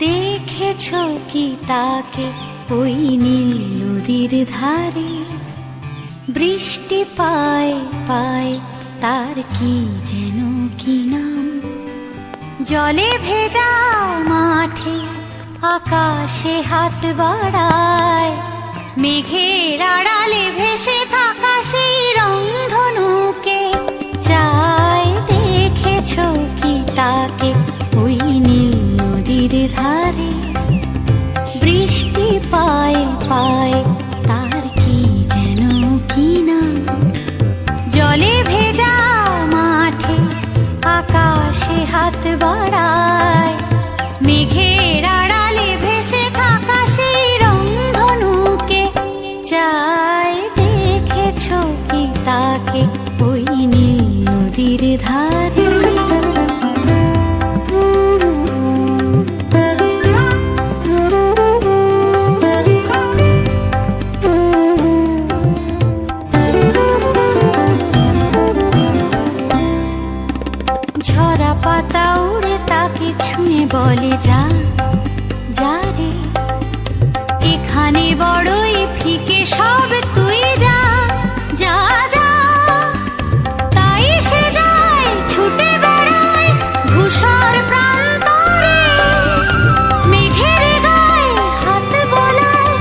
দেখেছো কি তাকে ওই নীল নদীর ধারে? বৃষ্টি পায় পায় তার কি যেন কি নাম। জলে ভেজা মাঠে আকাশে হাত বাড়ায়, মেঘের আড়ালে ভেসে থাকা সেই রংধনুকে চায়। দেখেছো কি তাকে ওই নীল নদীর ধারে? বৃষ্টি পায় পায় তার কি যেন কি নাম। জলে ভেজা মাঠে আকাশে হাত বাড়ায়, মেঘের আড়ালে ভেসে থাকা সেই রংধনুকে চায়। দেখেছো কি তাকে ওই নীল নদীর ধারে? ঝরা পাতা উড়ে তাকে ছুঁয়ে বলে যা যা রে, এখানে বড়ই ফিকে সব, তুই যা যা যা। তাই সে যায় ছুটে বেড়ায় ধূসর প্রান্তরে, মেঘের গায়ে হাত বোলায়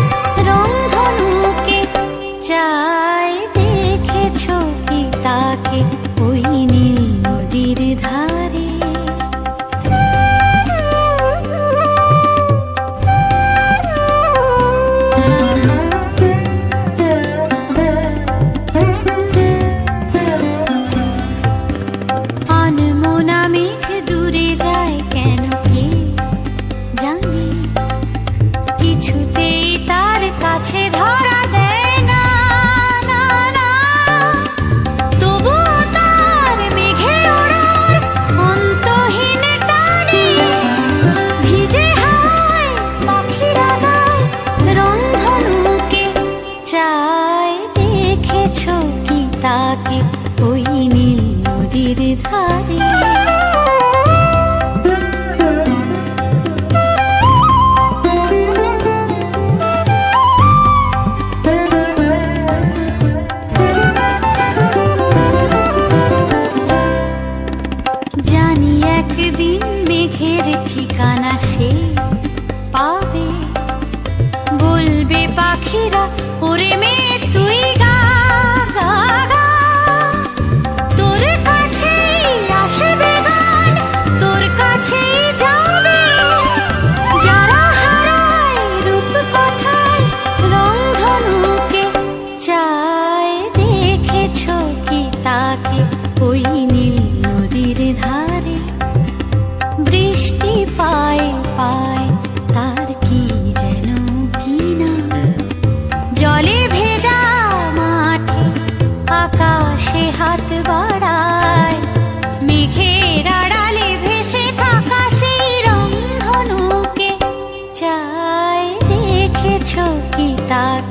রংধনুকে চায়। দেখেছো কি তাকে ওই নীল নদীর ধারে? আনমনা মেঘ দূরে যায় কেন কে জানে, কিছুতেই তার কাছে ধরা দেয় না না না। তবুও তার মেঘে ওড়ার অন্তহীন টানে, ভিজে হাওয়ায় পাখিরা গায় রংধনুকে চায়। দেখেছো কি তাকে ওই নীল নদীর ধারে? জানি একদিন মেঘের ঠিকানা সে পাবে, বলবে পাখিরা ওরে মেঘ তুই গা গা গা। তোর কাছেই আসবে গান, তোর কাছেই যাবে যারা হারায় রূপ কথায় রংধনুকে চায়। দেখেছো কি তাকে ওই নীল নদীর ধারে? বৃষ্টি পায় পায় তার কি যেন কি নাম। জলে ভেজা মাঠে আকাশে হাত বাড়ায়, মেঘের আড়ালে ভেসে থাকা সেই রংধনুকে চায়। দেখেছো কি তাকে